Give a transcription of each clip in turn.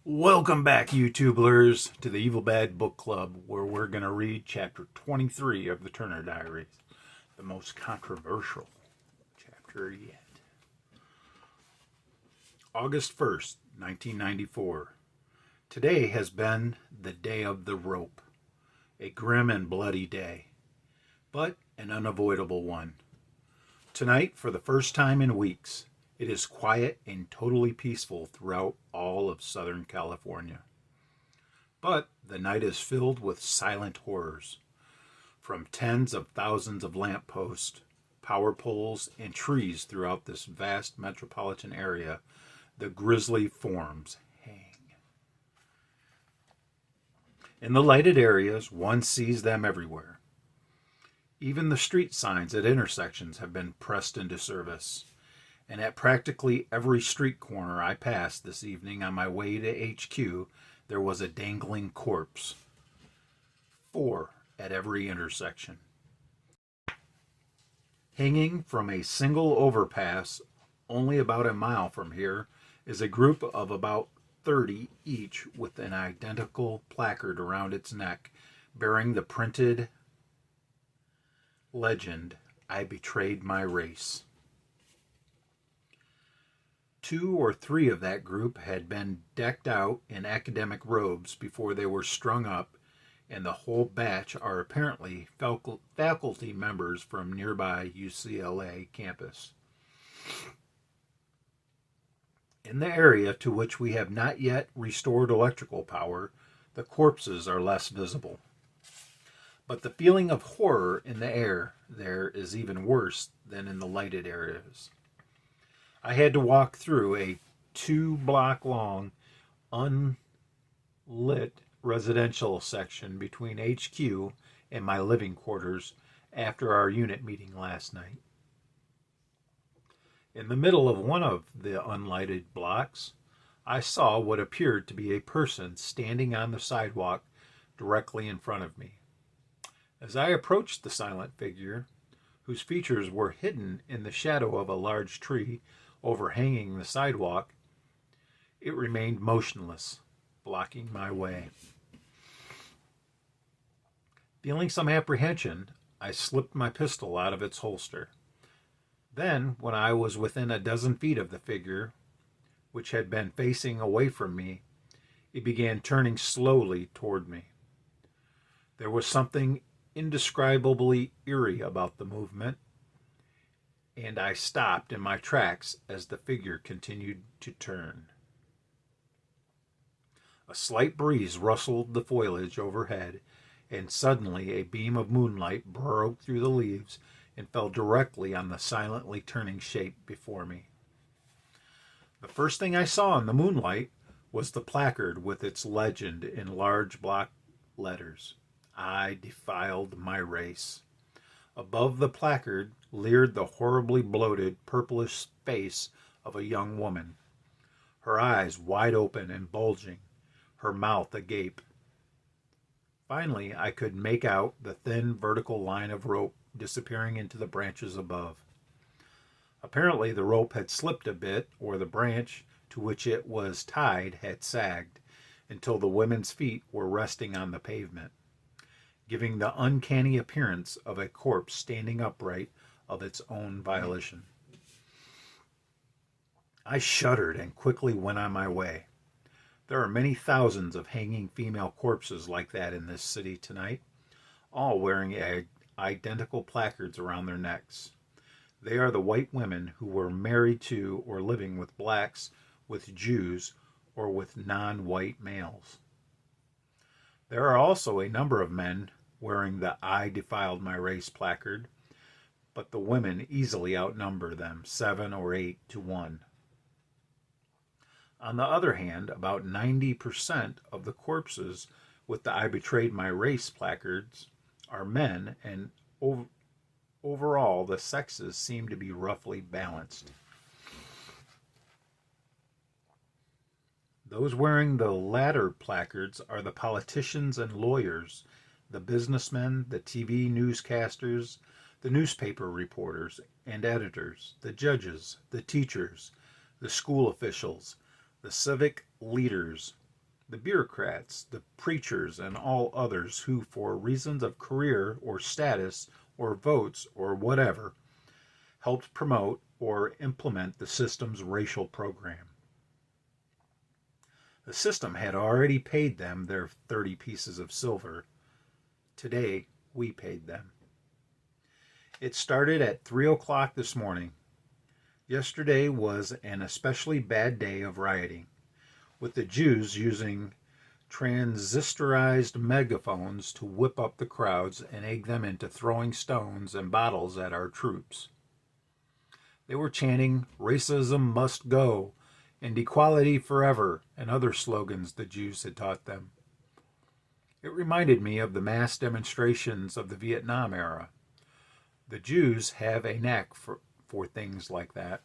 Welcome back, YouTubers, to the Evil Bad Book Club, where we're going to read chapter 23 of the Turner Diaries, the most controversial chapter yet. August 1st, 1994. Today has been the day of the rope, a grim and bloody day, but an unavoidable one. Tonight, for the first time in weeks, it is quiet and totally peaceful throughout all of Southern California. But the night is filled with silent horrors. From tens of thousands of lampposts, power poles, and trees throughout this vast metropolitan area, the grisly forms hang. In the lighted areas, one sees them everywhere. Even the street signs at intersections have been pressed into service. And at practically every street corner I passed this evening on my way to HQ, there was a dangling corpse. 4 at every intersection. Hanging from a single overpass, only about a mile from here, is a group of about 30 each with an identical placard around its neck, bearing the printed legend, "I betrayed my race." 2 or 3 of that group had been decked out in academic robes before they were strung up, and the whole batch are apparently faculty members from nearby UCLA campus. In the area to which we have not yet restored electrical power, the corpses are less visible. But the feeling of horror in the air there is even worse than in the lighted areas. I had to walk through a 2-block long, unlit residential section between HQ and my living quarters after our unit meeting last night. In the middle of one of the unlighted blocks, I saw what appeared to be a person standing on the sidewalk directly in front of me. As I approached the silent figure, whose features were hidden in the shadow of a large tree overhanging the sidewalk, it remained motionless, blocking my way. Feeling some apprehension, I slipped my pistol out of its holster. Then, when I was within a dozen feet of the figure, which had been facing away from me, it began turning slowly toward me. There was something indescribably eerie about the movement, and I stopped in my tracks as the figure continued to turn. A slight breeze rustled the foliage overhead, and suddenly a beam of moonlight broke through the leaves and fell directly on the silently turning shape before me. The first thing I saw in the moonlight was the placard with its legend in large block letters, "I defiled my race." Above the placard leered the horribly bloated, purplish face of a young woman, her eyes wide open and bulging, her mouth agape. Finally, I could make out the thin vertical line of rope disappearing into the branches above. Apparently, the rope had slipped a bit, or the branch to which it was tied had sagged, until the woman's feet were resting on the pavement, giving the uncanny appearance of a corpse standing upright of its own volition. I shuddered and quickly went on my way. There are many thousands of hanging female corpses like that in this city tonight, all wearing identical placards around their necks. They are the white women who were married to or living with blacks, with Jews, or with non-white males. There are also a number of men wearing the "I defiled my race" placard, but the women easily outnumber them 7 or 8 to 1. On the other hand, about 90% of the corpses with the "I betrayed my race" placards are men, and overall the sexes seem to be roughly balanced. Those wearing the latter placards are the politicians and lawyers, the businessmen, the TV newscasters, the newspaper reporters and editors, the judges, the teachers, the school officials, the civic leaders, The bureaucrats, the preachers, and all others who, for reasons of career or status or votes or whatever, helped promote or implement the system's racial program. The system had already paid them their 30 pieces of silver. Today, we paid them. It started at 3 o'clock this morning. Yesterday was an especially bad day of rioting, with the Jews using transistorized megaphones to whip up the crowds and egg them into throwing stones and bottles at our troops. They were chanting, "Racism must go," and "Equality forever," and other slogans the Jews had taught them. It reminded me of the mass demonstrations of the Vietnam era. The Jews have a knack for things like that.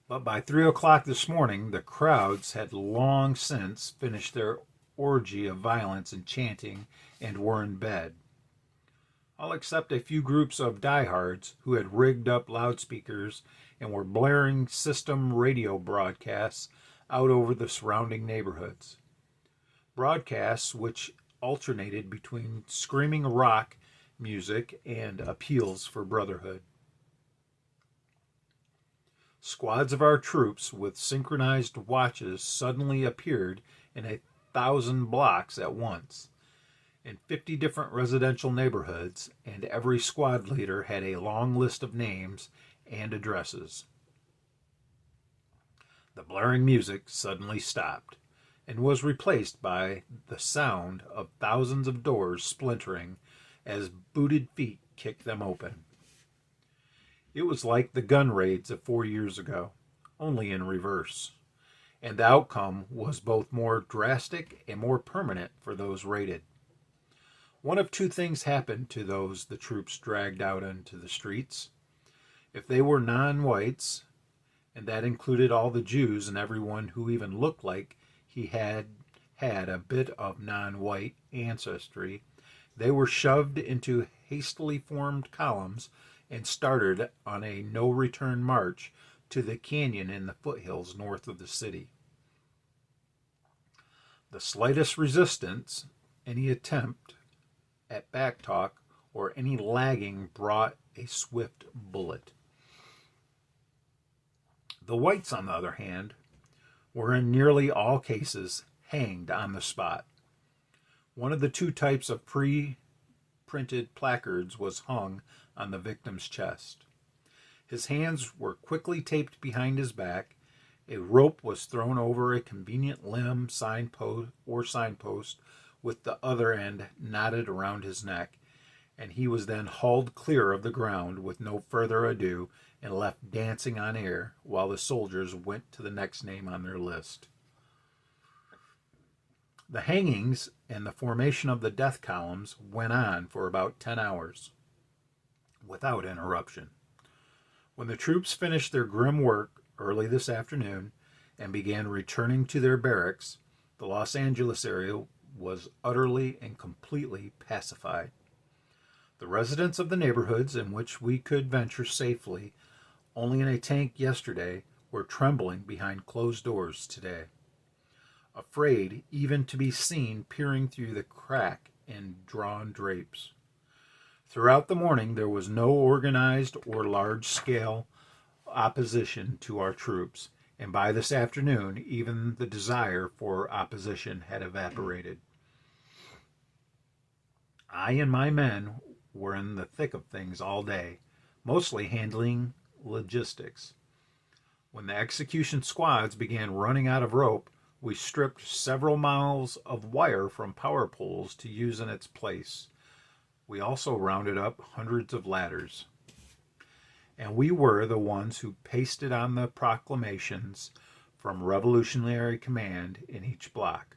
But by 3 o'clock this morning, the crowds had long since finished their orgy of violence and chanting and were in bed. All except a few groups of diehards who had rigged up loudspeakers and were blaring system radio broadcasts out over the surrounding neighborhoods. Broadcasts which alternated between screaming rock music and appeals for brotherhood. Squads of our troops with synchronized watches suddenly appeared in 1,000 blocks at once, in 50 different residential neighborhoods, and every squad leader had a long list of names and addresses. The blaring music suddenly stopped and was replaced by the sound of thousands of doors splintering as booted feet kicked them open. It was like the gun raids of 4 years ago, only in reverse, and the outcome was both more drastic and more permanent for those raided. One of two things happened to those the troops dragged out into the streets. If they were non-whites, and that included all the Jews and everyone who even looked like he had a bit of non-white ancestry, they were shoved into hastily formed columns and started on a no-return march to the canyon in the foothills north of the city. The slightest resistance, any attempt at backtalk, or any lagging brought a swift bullet. The whites, on the other hand, were in nearly all cases hanged on the spot. One of the two types of pre-printed placards was hung on the victim's chest. His hands were quickly taped behind his back, a rope was thrown over a convenient limb, signpost with the other end knotted around his neck, and he was then hauled clear of the ground with no further ado and left dancing on air while the soldiers went to the next name on their list. The hangings and the formation of the death columns went on for about 10 hours, without interruption. When the troops finished their grim work early this afternoon and began returning to their barracks, the Los Angeles area was utterly and completely pacified. The residents of the neighborhoods in which we could venture safely only in a tank yesterday were trembling behind closed doors today, afraid even to be seen peering through the crack in drawn drapes. Throughout the morning there was no organized or large-scale opposition to our troops, and by this afternoon even the desire for opposition had evaporated. I and my men were in the thick of things all day, mostly handling logistics. When the execution squads began running out of rope, we stripped several miles of wire from power poles to use in its place. We also rounded up hundreds of ladders. And we were the ones who pasted on the proclamations from Revolutionary Command in each block,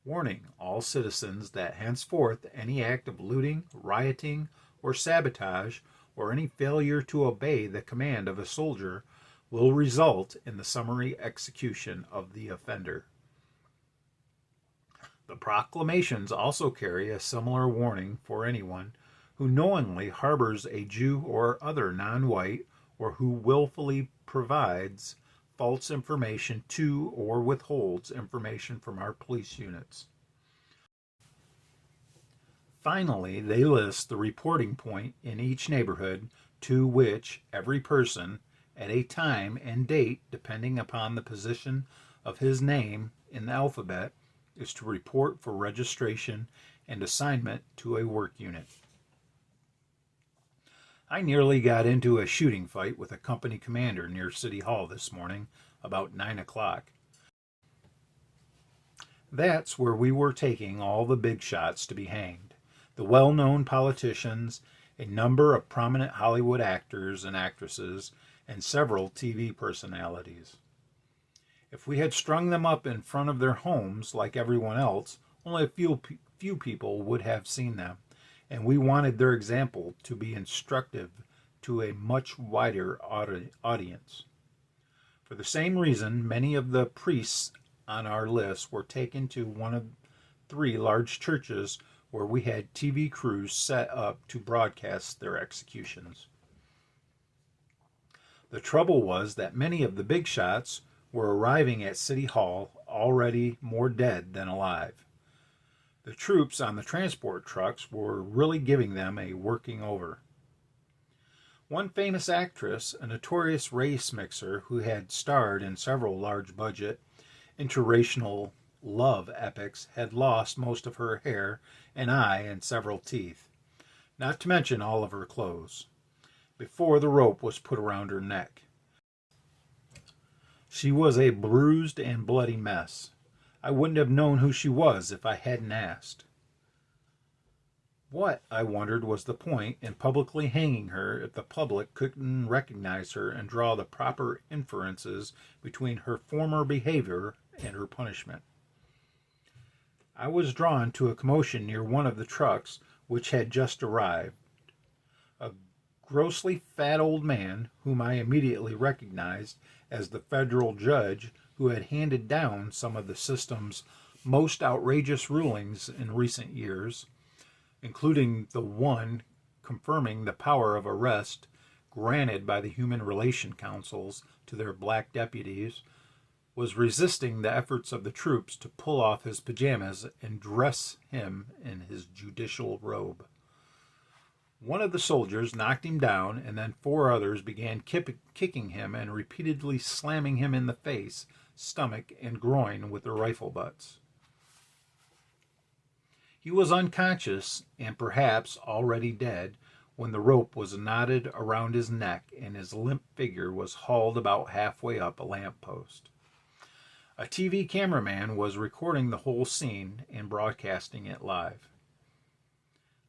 warning all citizens that henceforth any act of looting, rioting, or sabotage, or any failure to obey the command of a soldier will result in the summary execution of the offender. The proclamations also carry a similar warning for anyone who knowingly harbors a Jew or other non-white, or who willfully provides false information to or withholds information from our police units. Finally, they list the reporting point in each neighborhood to which every person, at a time and date depending upon the position of his name in the alphabet, is to report for registration and assignment to a work unit. I nearly got into a shooting fight with a company commander near City Hall this morning about 9 o'clock. That's where we were taking all the big shots to be hanged. The well-known politicians, a number of prominent Hollywood actors and actresses, and several TV personalities. If we had strung them up in front of their homes like everyone else, only a few people would have seen them, and we wanted their example to be instructive to a much wider audience. For the same reason, many of the priests on our list were taken to one of 3 large churches where we had TV crews set up to broadcast their executions. The trouble was that many of the big shots were arriving at City Hall already more dead than alive. The troops on the transport trucks were really giving them a working over. One famous actress, a notorious race mixer who had starred in several large-budget interracial love epics, had lost most of her hair, an eye, and several teeth, not to mention all of her clothes, before the rope was put around her neck. She was a bruised and bloody mess. I wouldn't have known who she was if I hadn't asked. What, I wondered, was the point in publicly hanging her if the public couldn't recognize her and draw the proper inferences between her former behavior and her punishment? I was drawn to a commotion near one of the trucks which had just arrived. A grossly fat old man, whom I immediately recognized as the federal judge who had handed down some of the system's most outrageous rulings in recent years, including the one confirming the power of arrest granted by the Human Relations Councils to their black deputies, was resisting the efforts of the troops to pull off his pajamas and dress him in his judicial robe. One of the soldiers knocked him down, and then 4 others began kicking him and repeatedly slamming him in the face, stomach, and groin with their rifle butts. He was unconscious and perhaps already dead when the rope was knotted around his neck and his limp figure was hauled about halfway up a lamppost. A TV cameraman was recording the whole scene and broadcasting it live.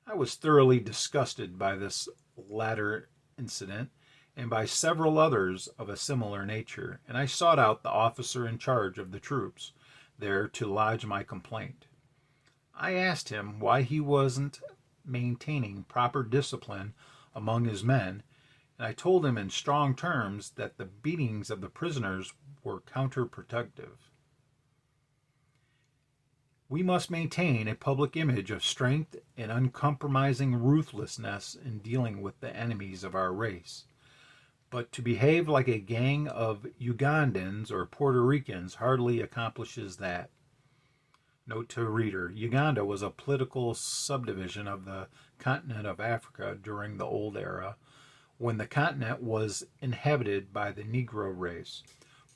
I was thoroughly disgusted by this latter incident and by several others of a similar nature, and I sought out the officer in charge of the troops there to lodge my complaint. I asked him why he wasn't maintaining proper discipline among his men, and I told him in strong terms that the beatings of the prisoners were counterproductive. We must maintain a public image of strength and uncompromising ruthlessness in dealing with the enemies of our race. But to behave like a gang of Ugandans or Puerto Ricans hardly accomplishes that. Note to reader, Uganda was a political subdivision of the continent of Africa during the Old Era, when the continent was inhabited by the Negro race.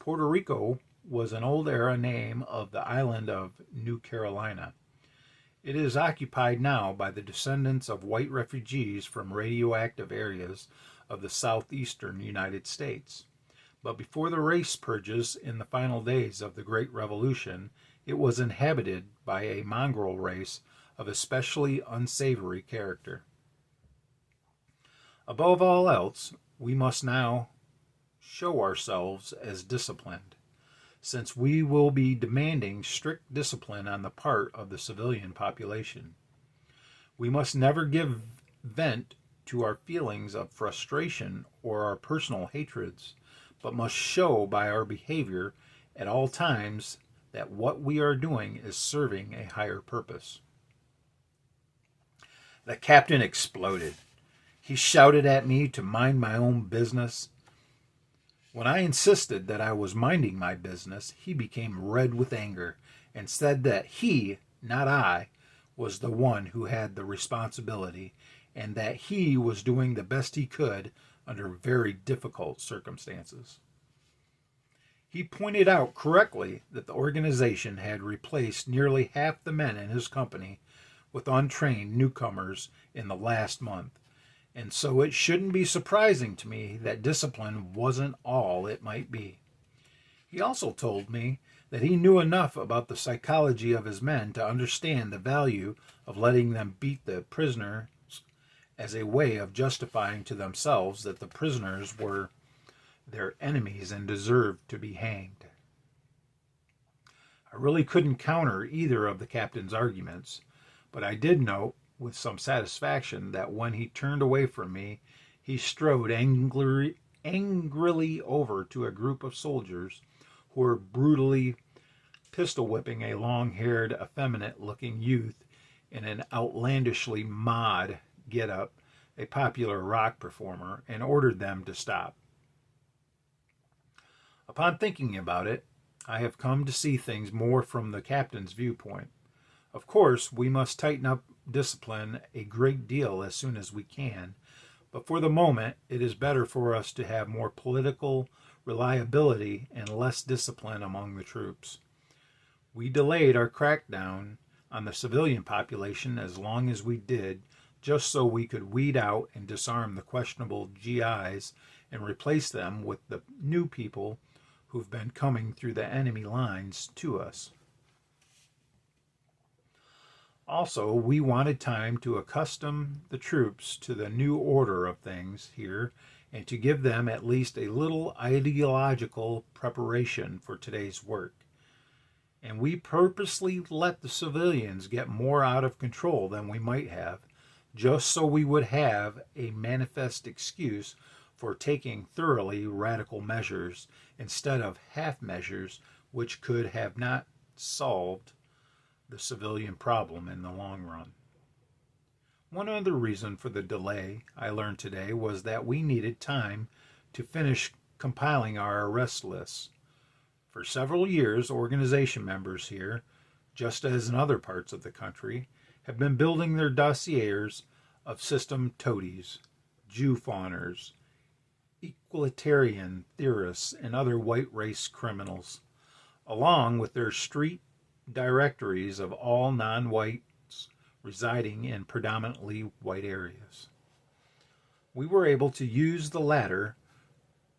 Puerto Rico was an Old Era name of the island of New Carolina. It is occupied now by the descendants of white refugees from radioactive areas of the southeastern United States. But before the race purges in the final days of the Great Revolution, it was inhabited by a mongrel race of especially unsavory character. Above all else, we must now show ourselves as disciplined, since we will be demanding strict discipline on the part of the civilian population. We must never give vent to our feelings of frustration or our personal hatreds, but must show by our behavior at all times that what we are doing is serving a higher purpose. The captain exploded. He shouted at me to mind my own business. When I insisted that I was minding my business, he became red with anger and said that he, not I, was the one who had the responsibility and that he was doing the best he could under very difficult circumstances. He pointed out correctly that the organization had replaced nearly half the men in his company with untrained newcomers in the last month, and so it shouldn't be surprising to me that discipline wasn't all it might be. He also told me that he knew enough about the psychology of his men to understand the value of letting them beat the prisoners as a way of justifying to themselves that the prisoners were their enemies and deserved to be hanged. I really couldn't counter either of the captain's arguments, but I did note with some satisfaction that when he turned away from me, he strode angrily over to a group of soldiers who were brutally pistol whipping a long-haired, effeminate-looking youth in an outlandishly mod get-up, a popular rock performer, and ordered them to stop. Upon thinking about it, I have come to see things more from the captain's viewpoint. Of course, we must tighten up discipline a great deal as soon as we can, but for the moment it is better for us to have more political reliability and less discipline among the troops. We delayed our crackdown on the civilian population as long as we did, just so we could weed out and disarm the questionable GIs and replace them with the new people who've been coming through the enemy lines to us. Also, we wanted time to accustom the troops to the new order of things here and to give them at least a little ideological preparation for today's work. And we purposely let the civilians get more out of control than we might have, just so we would have a manifest excuse for taking thoroughly radical measures instead of half measures which could have not solved the civilian problem in the long run. One other reason for the delay, I learned today, was that we needed time to finish compiling our arrest lists. For several years, organization members here, just as in other parts of the country, have been building their dossiers of system toadies, Jew fawners, equalitarian theorists, and other white race criminals, along with their street directories of all non-whites residing in predominantly white areas. We were able to use the latter,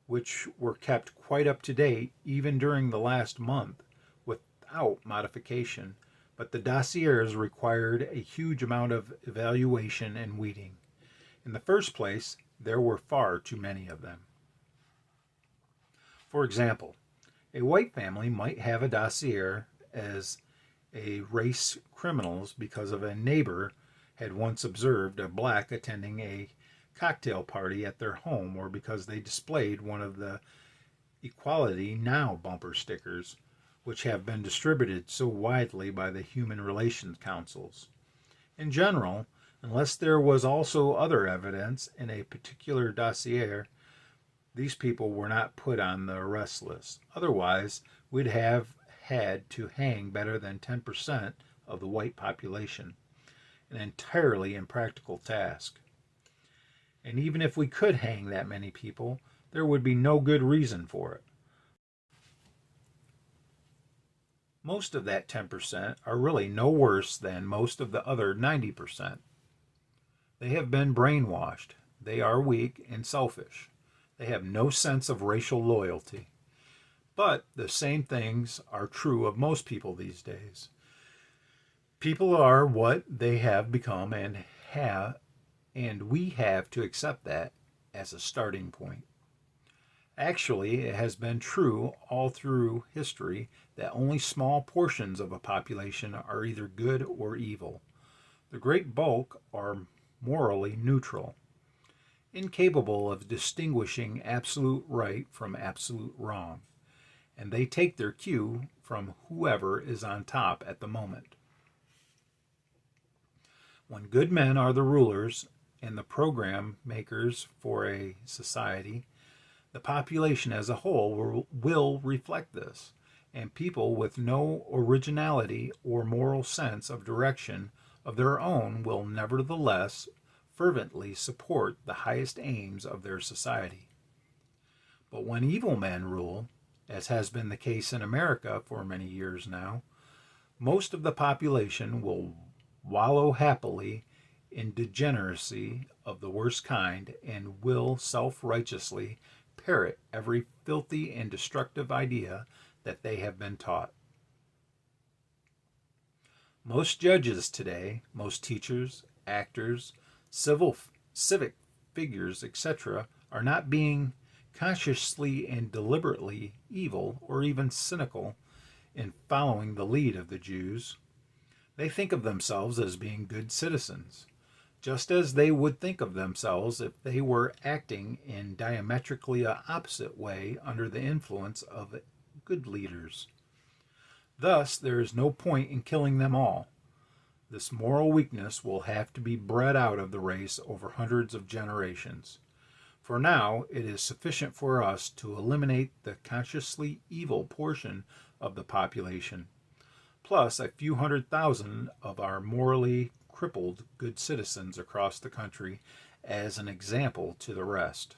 which were kept quite up to date even during the last month, without modification, but the dossiers required a huge amount of evaluation and weeding. In the first place, there were far too many of them. For example, a white family might have a dossier as a race criminals because of a neighbor had once observed a black attending a cocktail party at their home, or because they displayed one of the Equality Now bumper stickers, which have been distributed so widely by the Human Relations Councils. In general, unless there was also other evidence in a particular dossier, these people were not put on the arrest list. Otherwise, we'd have had to hang better than 10% of the white population, an entirely impractical task. And even if we could hang that many people, there would be no good reason for it. Most of that 10% are really no worse than most of the other 90%. They have been brainwashed. They are weak and selfish. They have no sense of racial loyalty. But the same things are true of most people these days. People are what they have become, and we have to accept that as a starting point. Actually, it has been true all through history that only small portions of a population are either good or evil. The great bulk are morally neutral, incapable of distinguishing absolute right from absolute wrong, and they take their cue from whoever is on top at the moment. When good men are the rulers and the program makers for a society, The population as a whole will reflect this, and people with no originality or moral sense of direction of their own will nevertheless fervently support the highest aims of their society. But when evil men rule, as has been the case in America for many years now, most of the population will wallow happily in degeneracy of the worst kind and will self-righteously parrot every filthy and destructive idea that they have been taught. Most judges today, most teachers, actors, civic figures, etc., are not being consciously and deliberately evil or even cynical in following the lead of the Jews. They think of themselves as being good citizens, just as they would think of themselves if they were acting in diametrically opposite way under the influence of good leaders. Thus, there is no point in killing them all. This moral weakness will have to be bred out of the race over hundreds of generations. For now, it is sufficient for us to eliminate the consciously evil portion of the population, plus a few 100,000 of our morally crippled good citizens across the country as an example to the rest.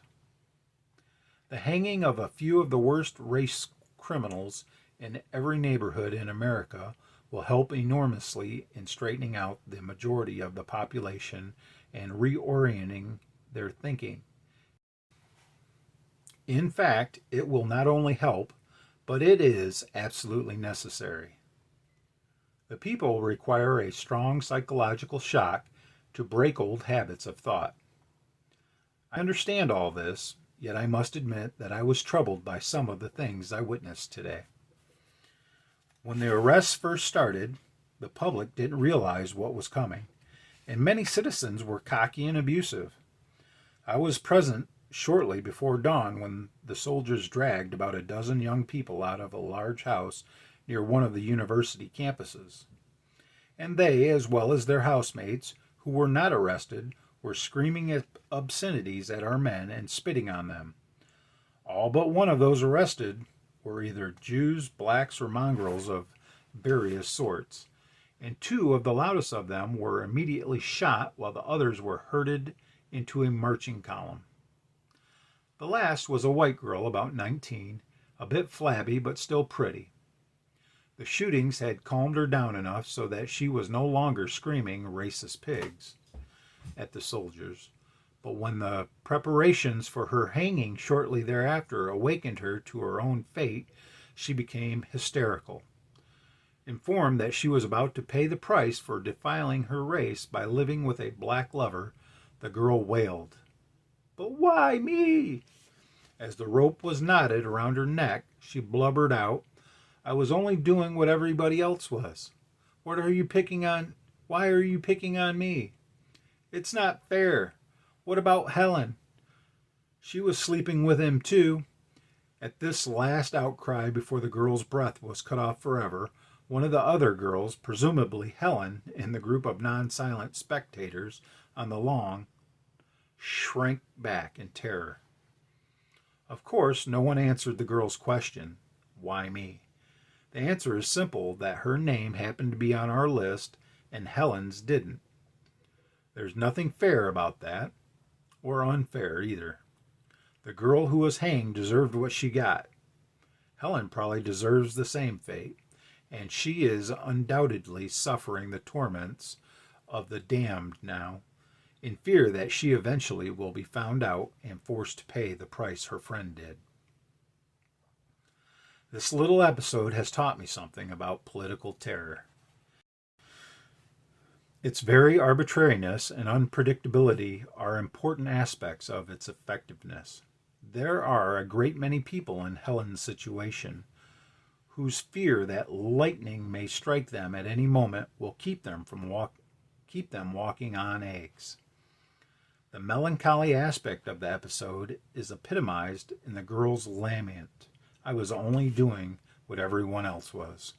The hanging of a few of the worst race criminals in every neighborhood in America will help enormously in straightening out the majority of the population and reorienting their thinking. In fact, it will not only help, but it is absolutely necessary. The people require a strong psychological shock to break old habits of thought. I understand all this, yet I must admit that I was troubled by some of the things I witnessed today. When the arrests first started, the public didn't realize what was coming, and many citizens were cocky and abusive. I was present shortly before dawn when the soldiers dragged about a dozen young people out of a large house near one of the university campuses. And they, as well as their housemates, who were not arrested, were screaming obscenities at our men and spitting on them. All but one of those arrested were either Jews, blacks, or mongrels of various sorts, and two of the loudest of them were immediately shot while the others were herded into a marching column. The last was a white girl about 19, a bit flabby but still pretty. The shootings had calmed her down enough so that she was no longer screaming racist pigs at the soldiers, but when the preparations for her hanging shortly thereafter awakened her to her own fate, she became hysterical. Informed that she was about to pay the price for defiling her race by living with a black lover, the girl wailed, "But why me?" As the rope was knotted around her neck, she blubbered out, "I was only doing what everybody else was. What are you picking on? Why are you picking on me? It's not fair. What about Helen? She was sleeping with him too." At this last outcry before the girl's breath was cut off forever, one of the other girls, presumably Helen, in the group of non-silent spectators on the lawn, shrank back in terror. Of course, no one answered the girl's question, "Why me?" The answer is simple, that her name happened to be on our list and Helen's didn't. There's nothing fair about that, or unfair either. The girl who was hanged deserved what she got. Helen probably deserves the same fate, and she is undoubtedly suffering the torments of the damned now, in fear that she eventually will be found out and forced to pay the price her friend did. This little episode has taught me something about political terror. Its very arbitrariness and unpredictability are important aspects of its effectiveness. There are a great many people in Helen's situation whose fear that lightning may strike them at any moment will keep them walking on eggs. The melancholy aspect of the episode is epitomized in the girl's lament, "I was only doing what everyone else was."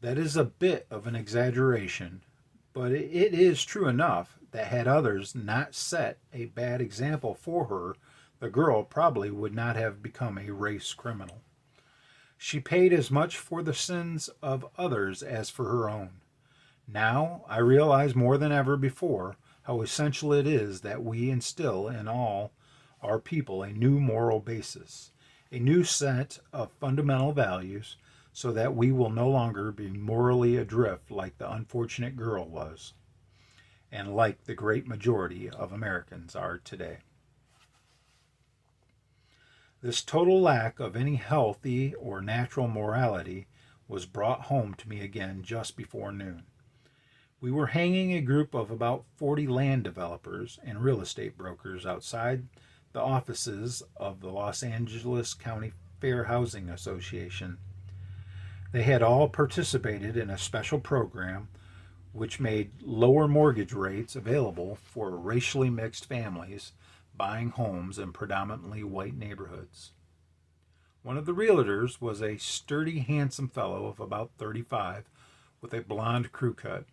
That is a bit of an exaggeration, but it is true enough that had others not set a bad example for her, the girl probably would not have become a race criminal. She paid as much for the sins of others as for her own. Now I realize more than ever before how essential it is that we instill in all our people a new moral basis, a new set of fundamental values, so that we will no longer be morally adrift like the unfortunate girl was, and like the great majority of Americans are today. This total lack of any healthy or natural morality was brought home to me again just before noon. We were hanging a group of about 40 land developers and real estate brokers outside the offices of the Los Angeles County Fair Housing Association. They had all participated in a special program which made lower mortgage rates available for racially mixed families buying homes in predominantly white neighborhoods. One of the realtors was a sturdy, handsome fellow of about 35 with a blonde crew cut.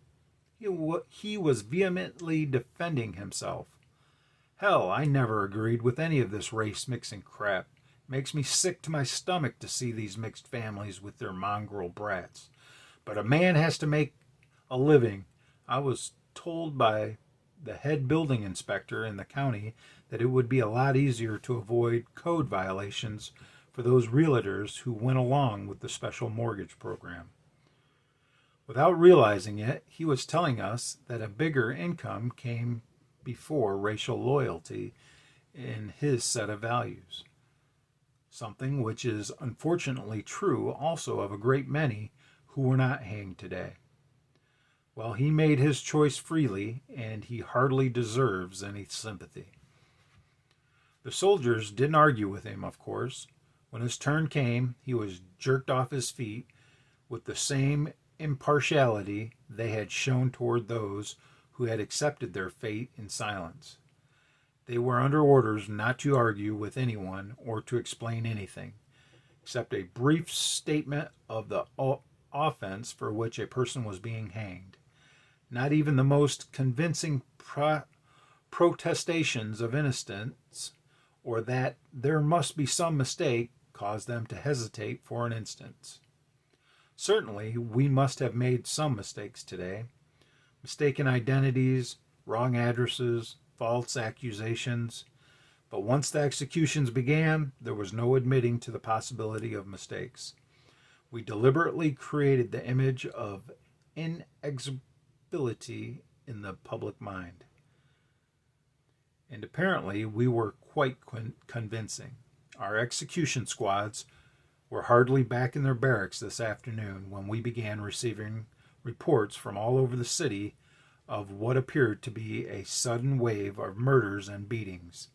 He was vehemently defending himself. Hell, I never agreed with any of this race mixing crap. Makes me sick to my stomach to see these mixed families with their mongrel brats. But a man has to make a living. I was told by the head building inspector in the county that it would be a lot easier to avoid code violations for those realtors who went along with the special mortgage program. Without realizing it, he was telling us that a bigger income came before racial loyalty in his set of values. Something which is unfortunately true also of a great many who were not hanged today. Well, he made his choice freely, and he hardly deserves any sympathy. The soldiers didn't argue with him, of course. When his turn came, he was jerked off his feet with the same impartiality they had shown toward those who had accepted their fate in silence. They were under orders not to argue with anyone or to explain anything, except a brief statement of the offense for which a person was being hanged. Not even the most convincing protestations of innocence, or that there must be some mistake, caused them to hesitate for an instant. Certainly, we must have made some mistakes today. Mistaken identities, wrong addresses, false accusations. But once the executions began, there was no admitting to the possibility of mistakes. We deliberately created the image of inexorability in the public mind. And apparently we were quite convincing. Our execution squads were hardly back in their barracks this afternoon when we began receiving reports from all over the city of what appeared to be a sudden wave of murders and beatings.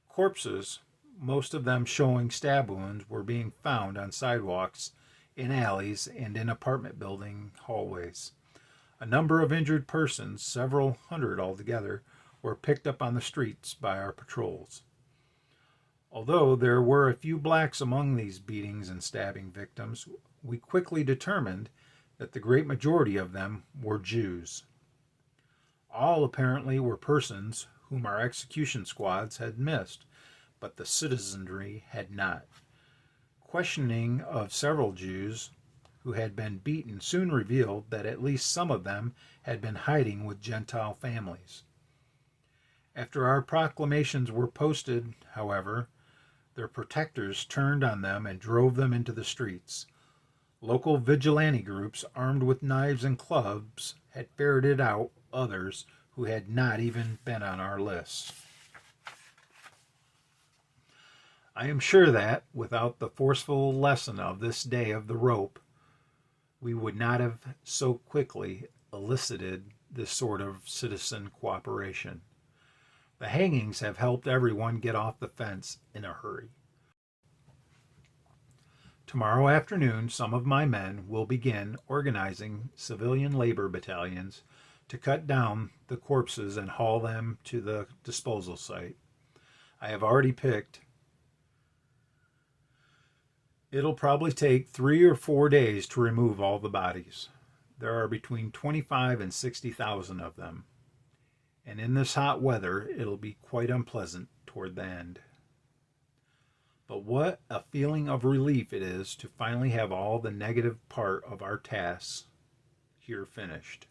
Corpses, most of them showing stab wounds, were being found on sidewalks, in alleys, and in apartment building hallways. A number of injured persons, several hundred altogether, were picked up on the streets by our patrols. Although there were a few blacks among these beatings and stabbing victims, we quickly determined that the great majority of them were Jews. All apparently were persons whom our execution squads had missed, but the citizenry had not. Questioning of several Jews who had been beaten soon revealed that at least some of them had been hiding with Gentile families. After our proclamations were posted, however, their protectors turned on them and drove them into the streets. Local vigilante groups armed with knives and clubs had ferreted out others who had not even been on our list. I am sure that, without the forceful lesson of this day of the rope, we would not have so quickly elicited this sort of citizen cooperation. The hangings have helped everyone get off the fence in a hurry. Tomorrow afternoon, some of my men will begin organizing civilian labor battalions to cut down the corpses and haul them to the disposal site. I have already picked. It'll probably take 3 or 4 days to remove all the bodies. There are between 25 and 60,000 of them. And in this hot weather, it'll be quite unpleasant toward the end. But what a feeling of relief it is to finally have all the negative part of our tasks here finished.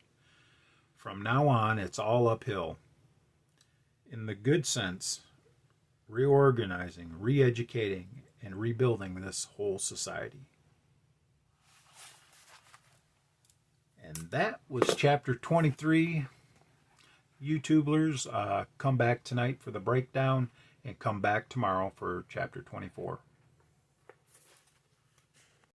From now on, it's all uphill. In the good sense, reorganizing, re-educating, and rebuilding this whole society. And that was chapter 23. YouTubers, come back tonight for the breakdown and come back tomorrow for chapter 24.